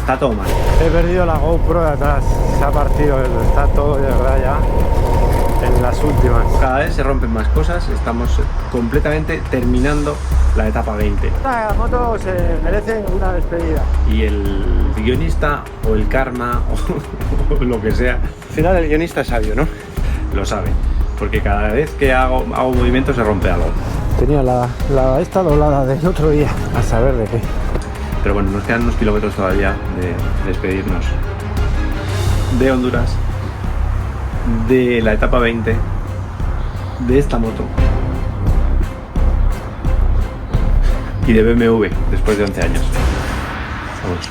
está todo mal. He perdido la GoPro de atrás, se ha partido, está todo de verdad ya en las últimas. Cada vez se rompen más cosas, estamos completamente terminando la etapa 20. Esta moto se merece una despedida. Y el guionista o el karma o lo que sea, al final el guionista es sabio, ¿no? Lo sabe, porque cada vez que hago movimiento se rompe algo. Tenía esta doblada del otro día, a saber de qué. Pero bueno, nos quedan unos kilómetros todavía de despedirnos de Honduras, de la etapa 20, de esta moto y de BMW después de 11 años. Vamos.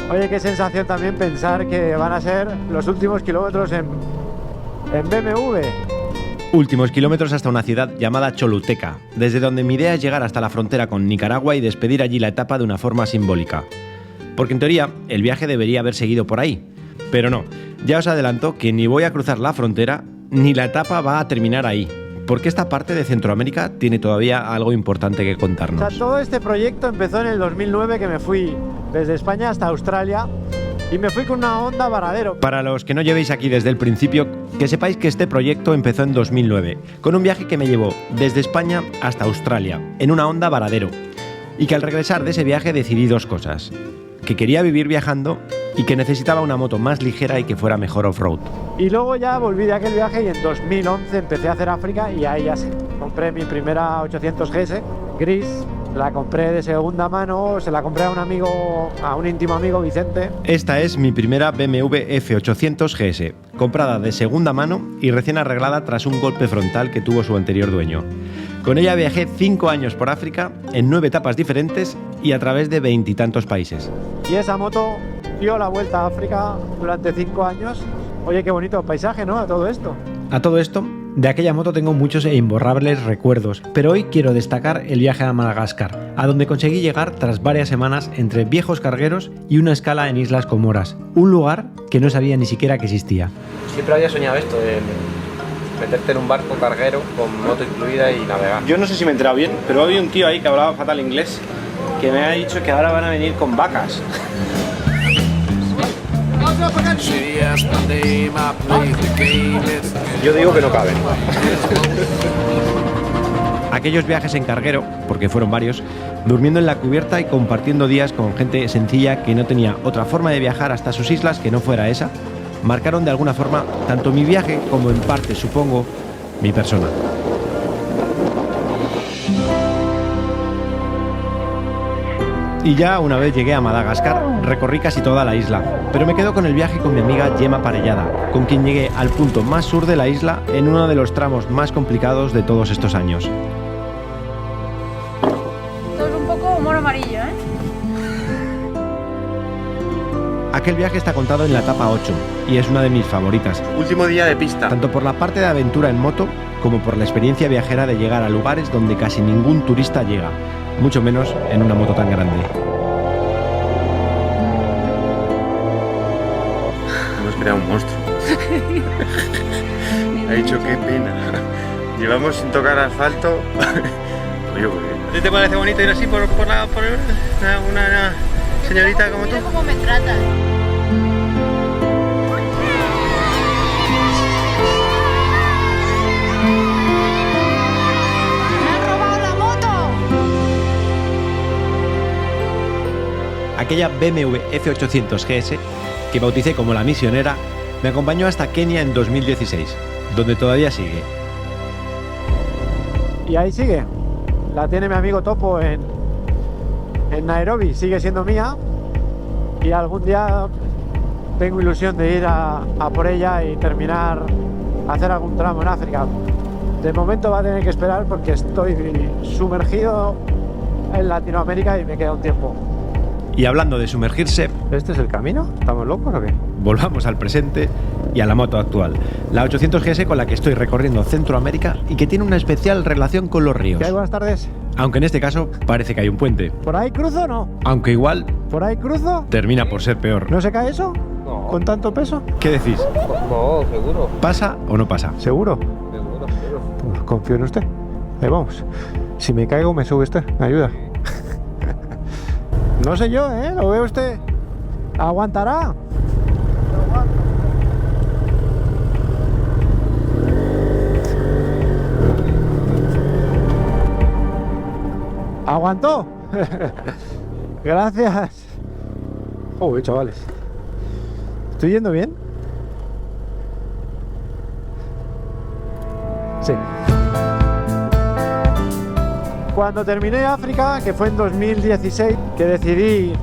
Oye, qué sensación también pensar que van a ser los últimos kilómetros en BMW. Últimos kilómetros hasta una ciudad llamada Choluteca, desde donde mi idea es llegar hasta la frontera con Nicaragua y despedir allí la etapa de una forma simbólica. Porque en teoría el viaje debería haber seguido por ahí, pero no, ya os adelanto que ni voy a cruzar la frontera ni la etapa va a terminar ahí, porque esta parte de Centroamérica tiene todavía algo importante que contarnos. O sea, todo este proyecto empezó en el 2009, que me fui desde España hasta Australia y me fui con una Honda Varadero. Para los que no llevéis aquí desde el principio, que sepáis que este proyecto empezó en 2009, con un viaje que me llevó desde España hasta Australia, en una Honda Varadero, y que al regresar de ese viaje decidí dos cosas: que quería vivir viajando y que necesitaba una moto más ligera y que fuera mejor off-road. Y luego ya volví de aquel viaje y en 2011 empecé a hacer África y ahí ya compré mi primera 800 GS gris. La compré de segunda mano, se la compré a un amigo, a un íntimo amigo, Vicente. Esta es mi primera BMW F800 GS, comprada de segunda mano y recién arreglada tras un golpe frontal que tuvo su anterior dueño. Con ella viajé 5 años por África, en 9 etapas diferentes y a través de 20 y tantos países. Y esa moto dio la vuelta a África durante 5 años. Oye, qué bonito paisaje, ¿no? A todo esto. A todo esto, de aquella moto tengo muchos e imborrables recuerdos, pero hoy quiero destacar el viaje a Madagascar, a donde conseguí llegar tras varias semanas entre viejos cargueros y una escala en Islas Comoras, un lugar que no sabía ni siquiera que existía. Siempre había soñado esto de meterte en un barco carguero con moto incluida y navegar. Yo no sé si me he enterado bien, pero había un tío ahí que hablaba fatal inglés que me ha dicho que ahora van a venir con vacas. Yo digo que no caben. Aquellos viajes en carguero, porque fueron varios, durmiendo en la cubierta y compartiendo días con gente sencilla que no tenía otra forma de viajar hasta sus islas que no fuera esa, marcaron de alguna forma tanto mi viaje como en parte, supongo, mi persona. Y ya una vez llegué a Madagascar, recorrí casi toda la isla, pero me quedo con el viaje con mi amiga Gemma Parellada, con quien llegué al punto más sur de la isla en uno de los tramos más complicados de todos estos años. Esto es un poco humor amarillo, ¿eh? Aquel viaje está contado en la etapa 8 y es una de mis favoritas, Último día de pista. tanto por la parte de aventura en moto como por la experiencia viajera de llegar a lugares donde casi ningún turista llega, mucho menos en una moto tan grande. Hemos creado un monstruo. Ha dicho qué pena. Llevamos sin tocar asfalto. Oye, ¿te parece bonito ir así por una señorita como tú? Mira cómo me tratan. Aquella BMW F800 GS, que bauticé como la misionera, me acompañó hasta Kenia en 2016, donde todavía sigue. Y ahí sigue. La tiene mi amigo Topo en Nairobi, sigue siendo mía. Y algún día tengo ilusión de ir a por ella y terminar, hacer algún tramo en África. De momento va a tener que esperar porque estoy sumergido en Latinoamérica y me queda un tiempo. Y hablando de sumergirse, ¿Este es el camino? ¿Estamos locos o qué? volvamos al presente y a la moto actual, la 800 GS con la que estoy recorriendo Centroamérica y que tiene una especial relación con los ríos. ¿Qué hay? Buenas tardes. Aunque en este caso parece que hay un puente, ¿Por ahí cruzo o no? aunque igual ¿Por ahí cruzo? termina por ser peor. ¿No se cae eso? No. ¿Con tanto peso? ¿Qué decís? No, seguro. ¿Pasa o no pasa? ¿Seguro? Seguro. Pues confío en usted. Ahí vamos. Si me caigo, me sube usted. Me ayuda. No sé yo, ¿eh? Lo veo usted. ¿Aguantará? ¿Aguantó? Gracias. Joder, chavales. ¿Estoy yendo bien? Sí. Cuando terminé África, que fue en 2016, que decidí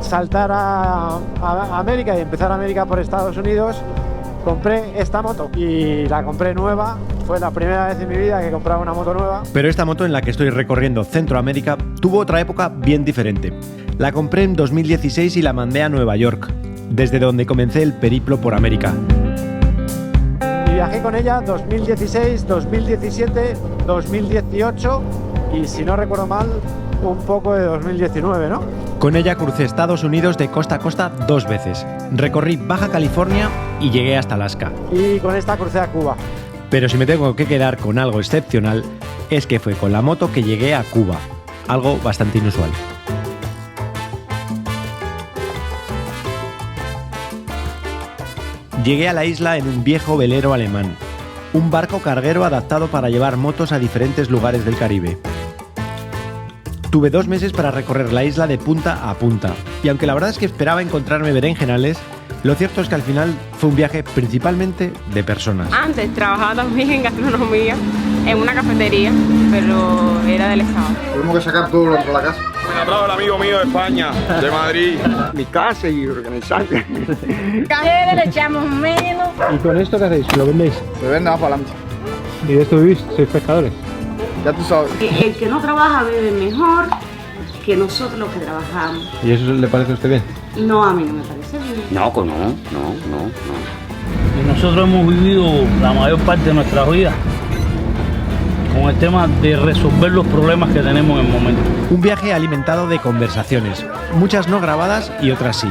saltar a América y empezar América por Estados Unidos, compré esta moto y la compré nueva. Fue la primera vez en mi vida que compraba una moto nueva. Pero esta moto en la que estoy recorriendo Centroamérica tuvo otra época bien diferente. La compré en 2016 y la mandé a Nueva York, desde donde comencé el periplo por América. Y viajé con ella 2016, 2017, 2018 y, si no recuerdo mal, un poco de 2019, ¿no? Con ella crucé Estados Unidos de costa a costa 2 veces. Recorrí Baja California y llegué hasta Alaska. Y con esta crucé a Cuba. Pero si me tengo que quedar con algo excepcional, es que fue con la moto que llegué a Cuba. Algo bastante inusual. Llegué a la isla en un viejo velero alemán, un barco carguero adaptado para llevar motos a diferentes lugares del Caribe. Tuve 2 meses para recorrer la isla de punta a punta, y aunque la verdad es que esperaba encontrarme berenjenales, lo cierto es que al final fue un viaje principalmente de personas. Antes trabajaba también en gastronomía, en una cafetería, pero era del Estado. Tenemos que sacar todo lo de la casa. Un aplauso al amigo mío de España, de Madrid. Mi casa y organizar. Café le echamos menos. ¿Y con esto qué hacéis? ¿Lo vendéis? Se vende más para adelante. ¿Y de esto vivís? ¿Sois pescadores? Ya tú sabes. El que no trabaja vive mejor que nosotros los que trabajamos. ¿Y eso le parece a usted bien? No, a mí no me parece bien. No. Y nosotros hemos vivido la mayor parte de nuestra vida con el tema de resolver los problemas que tenemos en el momento. Un viaje alimentado de conversaciones, muchas no grabadas y otras sí,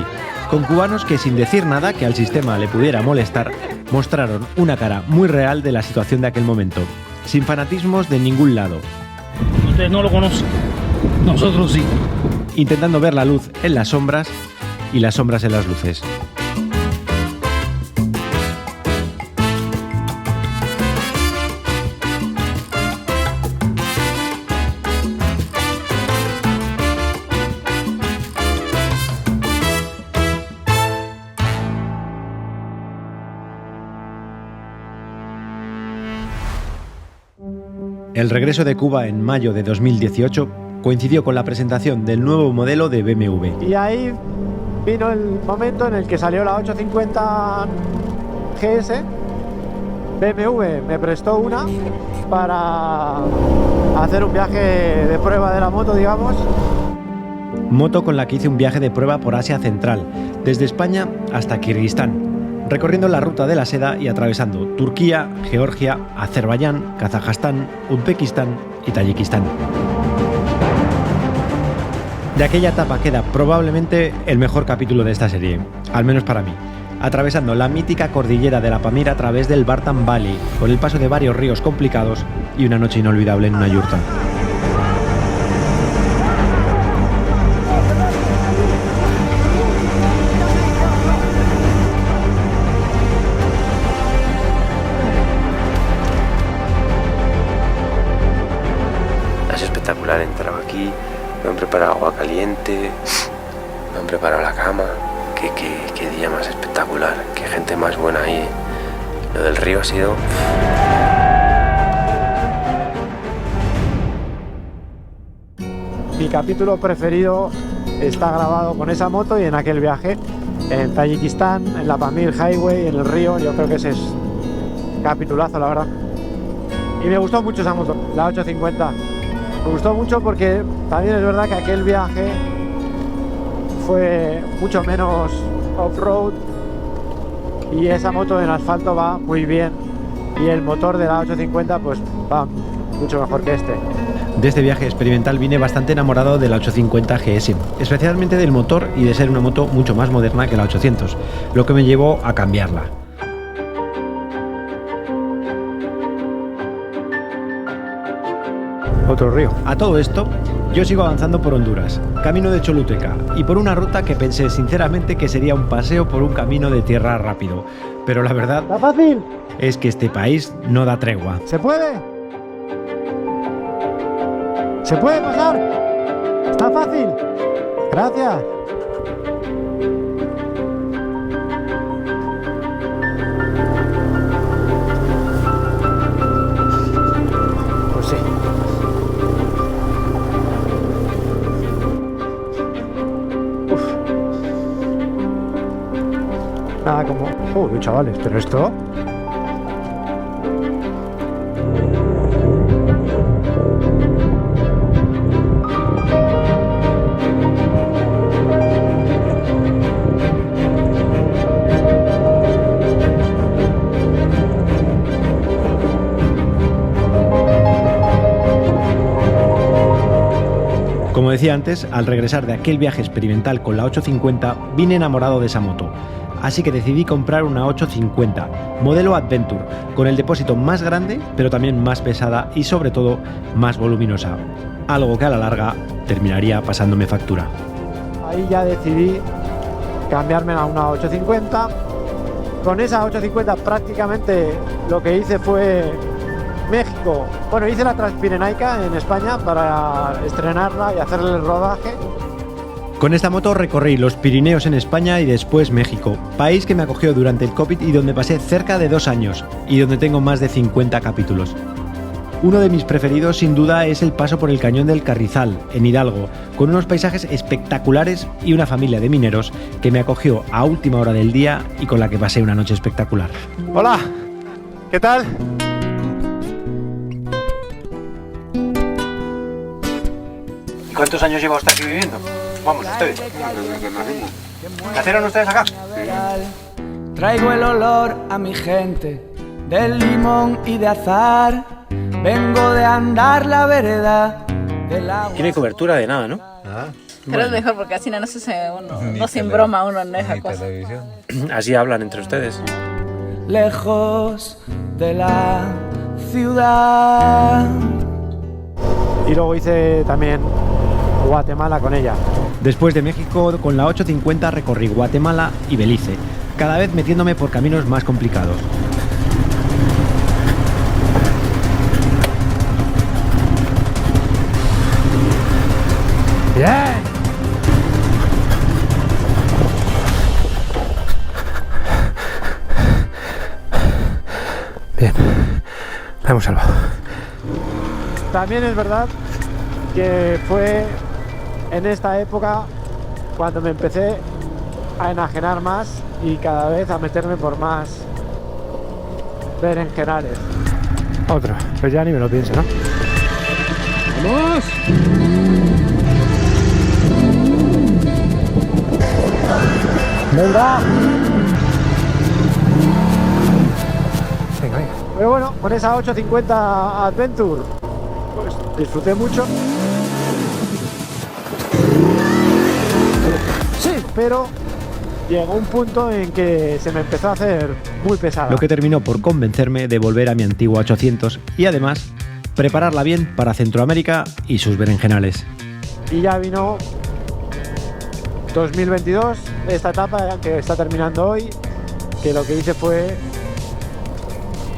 con cubanos que sin decir nada que al sistema le pudiera molestar, mostraron una cara muy real de la situación de aquel momento, sin fanatismos de ningún lado. Ustedes no lo conocen, nosotros sí. Intentando ver la luz en las sombras y las sombras en las luces. El regreso de Cuba en mayo de 2018 coincidió con la presentación del nuevo modelo de BMW. Y ahí vino el momento en el que salió la 850 GS. BMW me prestó una para hacer un viaje de prueba de la moto, digamos. Moto con la que hice un viaje de prueba por Asia Central, desde España hasta Kirguistán, recorriendo la ruta de la seda y atravesando Turquía, Georgia, Azerbaiyán, Kazajstán, Uzbekistán y Tayikistán. De aquella etapa queda probablemente el mejor capítulo de esta serie, al menos para mí, atravesando la mítica cordillera de la Pamir a través del Bartan Valley, con el paso de varios ríos complicados y una noche inolvidable en una yurta. Es espectacular, he entrado aquí, me han preparado agua caliente, me han preparado la cama. Qué día más espectacular, qué gente más buena ahí. Lo del río ha sido... Mi capítulo preferido está grabado con esa moto y en aquel viaje en Tayikistán, en la Pamir Highway, en el río. Yo creo que ese es capitulazo, la verdad. Y me gustó mucho esa moto, la 850. Me gustó mucho porque también es verdad que aquel viaje fue mucho menos off-road y esa moto en asfalto va muy bien y el motor de la 850 pues va mucho mejor que este. De este viaje experimental vine bastante enamorado de la 850 GS, especialmente del motor y de ser una moto mucho más moderna que la 800, lo que me llevó a cambiarla. Otro río. A todo esto, yo sigo avanzando por Honduras, camino de Choluteca, y por una ruta que pensé sinceramente que sería un paseo por un camino de tierra rápido. Pero la verdad ¿Está fácil? es que este país no da tregua. ¿Se puede? ¿Se puede pasar? ¿Está fácil? Gracias. Pues sí. Uf. Nada como... Uy, chavales, pero esto... Como decía antes, al regresar de aquel viaje experimental con la 850, vine enamorado de esa moto. Así que decidí comprar una 850, modelo Adventure, con el depósito más grande, pero también más pesada y sobre todo más voluminosa. Algo que a la larga terminaría pasándome factura. Ahí ya decidí cambiarme a una 850. Con esa 850 prácticamente lo que hice fue México. Bueno, hice la Transpirenaica en España para estrenarla y hacerle el rodaje. Con esta moto recorrí los Pirineos en España y después México, país que me acogió durante el COVID y donde pasé cerca de 2 años y donde tengo más de 50 capítulos. Uno de mis preferidos sin duda es el paso por el Cañón del Carrizal, en Hidalgo, con unos paisajes espectaculares y una familia de mineros que me acogió a última hora del día y con la que pasé una noche espectacular. Hola, ¿qué tal? ¿Cuántos años lleva usted aquí viviendo? Vamos, ustedes. ¿Nacieron ustedes acá? Traigo el olor a mi gente del limón y de azar. Vengo de andar la vereda del agua. Tiene cobertura de nada, ¿no? Pero es mejor porque así no se embroma uno en esa cosa. Así hablan entre ustedes. Lejos de la ciudad. Y luego hice también Guatemala con ella. Después de México, con la 850 recorrí Guatemala y Belice, cada vez metiéndome por caminos más complicados. ¡Bien! Bien, la hemos salvado. También es verdad que fue en esta época cuando me empecé a enajenar más y cada vez a meterme por más berenjenales. Otro, pues ya ni me lo pienso, ¿no? ¡Vamos! ¡Venga! Venga, venga. Pero bueno, con esa 850 Adventure pues disfruté mucho. Sí, pero llegó un punto en que se me empezó a hacer muy pesada. Lo que terminó por convencerme de volver a mi antigua 800 y además prepararla bien para Centroamérica y sus berenjenales. Y ya vino 2022, esta etapa que está terminando hoy, que lo que hice fue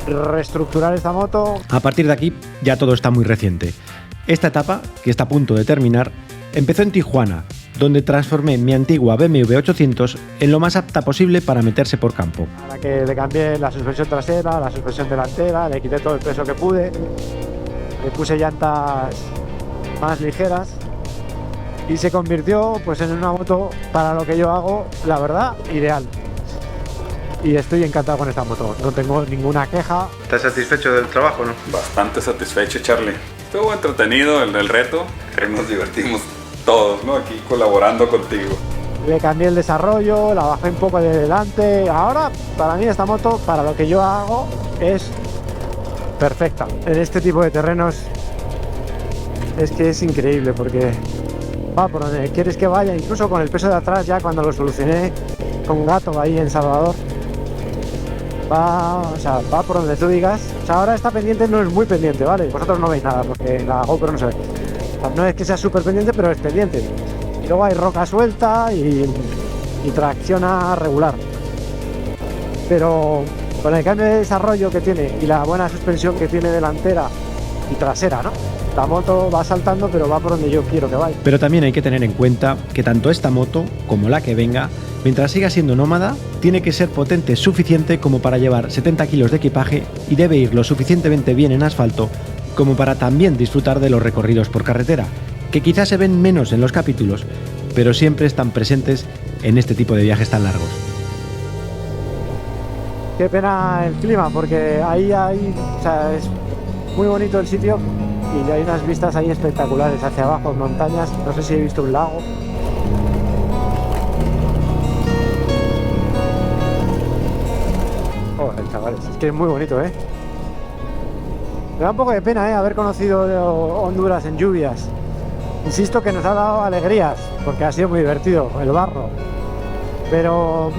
reestructurar esta moto. A partir de aquí ya todo está muy reciente. Esta etapa, que está a punto de terminar, empezó en Tijuana, donde transformé mi antigua BMW 800 en lo más apta posible para meterse por campo. A la que le cambié la suspensión trasera, la suspensión delantera, le quité todo el peso que pude, le puse llantas más ligeras y se convirtió pues en una moto para lo que yo hago, la verdad, ideal. Y estoy encantado con esta moto, no tengo ninguna queja. ¿Estás satisfecho del trabajo, no? Bastante satisfecho, Charlie. Estuvo entretenido el reto. Nos divertimos todos, ¿no? Aquí colaborando contigo. le cambié el desarrollo, la bajé un poco de delante. Ahora, para mí esta moto, para lo que yo hago, es perfecta. En este tipo de terrenos es que es increíble porque va por donde quieres que vaya, incluso con el peso de atrás. Ya cuando lo solucioné con Gato ahí en Salvador, va por donde tú digas. O sea, ahora esta pendiente no es muy pendiente, ¿vale? Vosotros no veis nada porque la GoPro no se ve. O sea, no es que sea súper pendiente, pero es pendiente. Y luego hay roca suelta y tracciona regular. Pero con el cambio de desarrollo que tiene y la buena suspensión que tiene delantera y trasera, ¿no? La moto va saltando, pero va por donde yo quiero que vaya. Pero también hay que tener en cuenta que tanto esta moto como la que venga, mientras siga siendo nómada, tiene que ser potente suficiente como para llevar 70 kilos de equipaje y debe ir lo suficientemente bien en asfalto como para también disfrutar de los recorridos por carretera, que quizás se ven menos en los capítulos, pero siempre están presentes en este tipo de viajes tan largos. Qué pena el clima, porque ahí o sea, es muy bonito el sitio y hay unas vistas ahí espectaculares hacia abajo, montañas. No sé si he visto un lago. Joder, chavales, es que es muy bonito, ¿eh? Me da un poco de pena, haber conocido Honduras en lluvias. Insisto que nos ha dado alegrías, porque ha sido muy divertido el barro. Pero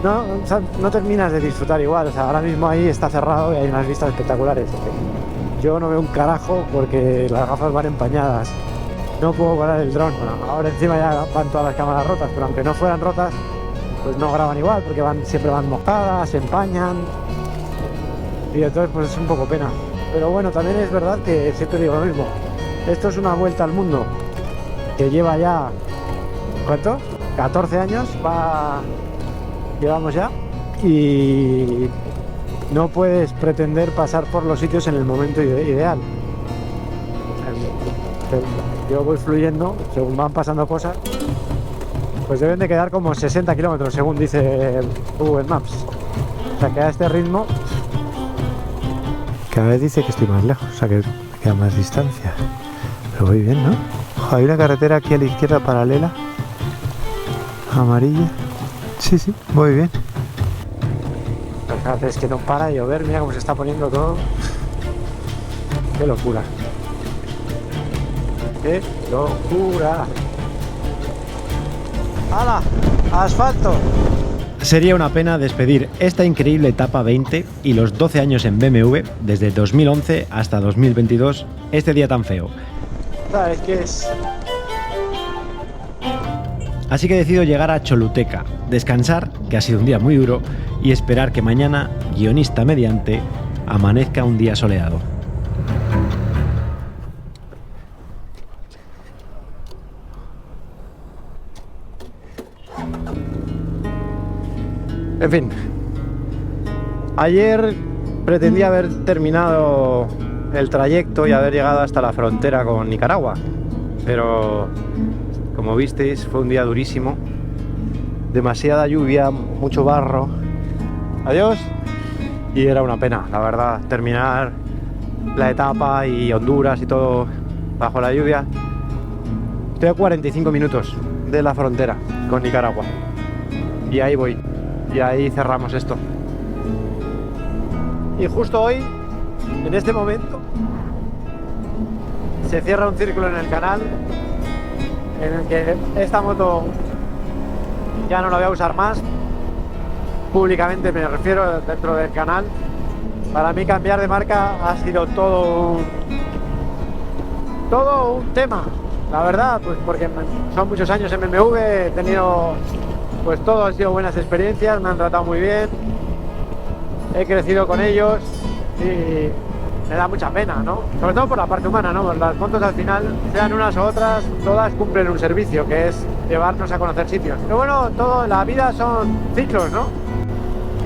no terminas de disfrutar igual. O sea, ahora mismo ahí está cerrado y hay unas vistas espectaculares. Yo no veo un carajo porque las gafas van empañadas. No puedo parar el dron. Bueno, ahora encima ya van todas las cámaras rotas, pero aunque no fueran rotas, pues no graban igual, porque siempre van mojadas, se empañan. Y entonces pues es un poco pena. Pero bueno, también es verdad que siempre digo lo mismo. Esto es una vuelta al mundo que lleva ya, ¿cuánto? 14 años llevamos ya, y no puedes pretender pasar por los sitios en el momento ideal. Yo voy fluyendo, según van pasando cosas, pues deben de quedar como 60 kilómetros, según dice Google Maps. O sea, que a este ritmo cada vez dice que estoy más lejos, o sea que me queda más distancia. Pero voy bien, ¿no? Hay una carretera aquí a la izquierda paralela, amarilla. Sí, voy bien. Es que no para de llover, mira cómo se está poniendo todo. Qué locura. ¡Qué locura! ¡Hala! ¡Asfalto! Sería una pena despedir esta increíble etapa 20 y los 12 años en BMW, desde 2011 hasta 2022, este día tan feo. ¿Sabes qué es? Así que decido llegar a Choluteca, descansar, que ha sido un día muy duro, y esperar que mañana, guionista mediante, amanezca un día soleado. En fin, ayer pretendía haber terminado el trayecto y haber llegado hasta la frontera con Nicaragua, pero como visteis fue un día durísimo, demasiada lluvia, mucho barro, adiós, y era una pena, la verdad, terminar la etapa y Honduras y todo bajo la lluvia. Estoy a 45 minutos de la frontera con Nicaragua y ahí voy. Y ahí cerramos esto. Y justo hoy, en este momento, se cierra un círculo en el canal en el que esta moto ya no la voy a usar más. Públicamente me refiero, dentro del canal. Para mí cambiar de marca ha sido todo un tema, la verdad, pues porque son muchos años en BMW, he tenido... Pues todo han sido buenas experiencias, me han tratado muy bien, he crecido con ellos y me da mucha pena, ¿no? Sobre todo por la parte humana, ¿no? Las motos al final, sean unas u otras, todas cumplen un servicio, que es llevarnos a conocer sitios. Pero bueno, todo en la vida son ciclos, ¿no?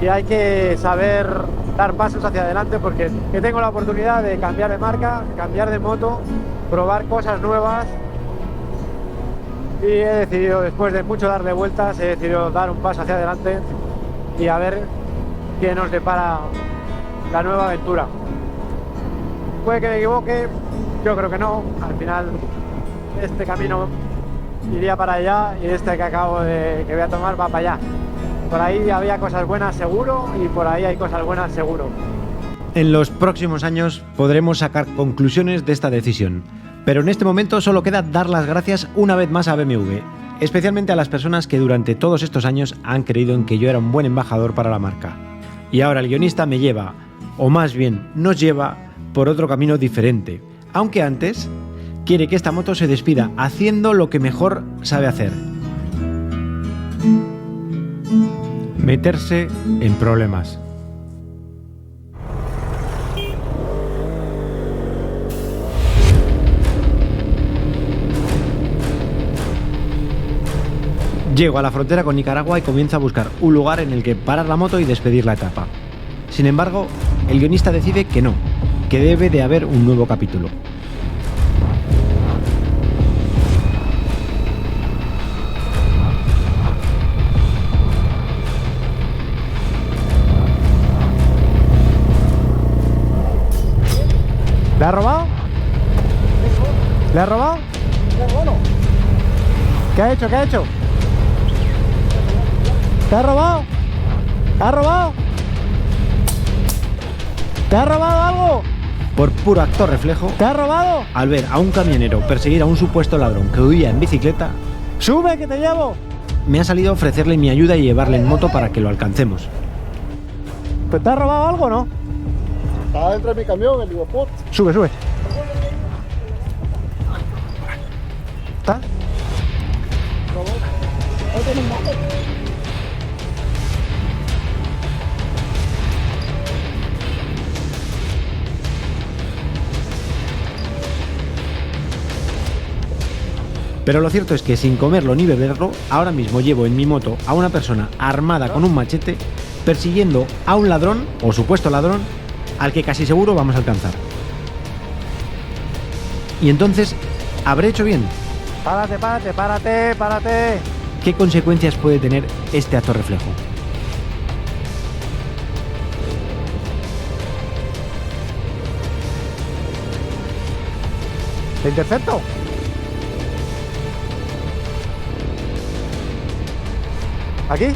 Y hay que saber dar pasos hacia adelante, porque que tengo la oportunidad de cambiar de marca, cambiar de moto, probar cosas nuevas. Y he decidido, después de mucho darle vueltas, he decidido dar un paso hacia adelante y a ver qué nos depara la nueva aventura. Puede que me equivoque, yo creo que no. Al final este camino iría para allá y este que voy a tomar va para allá. Por ahí había cosas buenas seguro y por ahí hay cosas buenas seguro. En los próximos años podremos sacar conclusiones de esta decisión, pero en este momento solo queda dar las gracias una vez más a BMW, especialmente a las personas que durante todos estos años han creído en que yo era un buen embajador para la marca. Y ahora el guionista me lleva, o más bien nos lleva, por otro camino diferente, aunque antes quiere que esta moto se despida haciendo lo que mejor sabe hacer: meterse en problemas. Llego a la frontera con Nicaragua y comienzo a buscar un lugar en el que parar la moto y despedir la etapa. Sin embargo, el guionista decide que no, que debe de haber un nuevo capítulo. ¿Le ha robado? ¿Le ha robado? ¿Qué ha hecho? ¿Qué ha hecho? ¿Te ha robado? ¿Te ha robado? ¿Te ha robado algo? Por puro acto reflejo, ¿Te ha robado? al ver a un camionero perseguir a un supuesto ladrón que huía en bicicleta, ¡Sube que te llevo! me ha salido ofrecerle mi ayuda y llevarle en moto para que lo alcancemos. ¿Pero te ha robado algo o no? Estaba dentro de mi camión, el Liverpool. Sube, sube. ¿Está? Pero lo cierto es que sin comerlo ni beberlo, ahora mismo llevo en mi moto a una persona armada con un machete persiguiendo a un ladrón, o supuesto ladrón, al que casi seguro vamos a alcanzar. Y entonces, ¿habré hecho bien? Párate, párate, párate, párate. ¿Qué consecuencias puede tener este acto reflejo? ¿Te intercepto? ¿Aquí?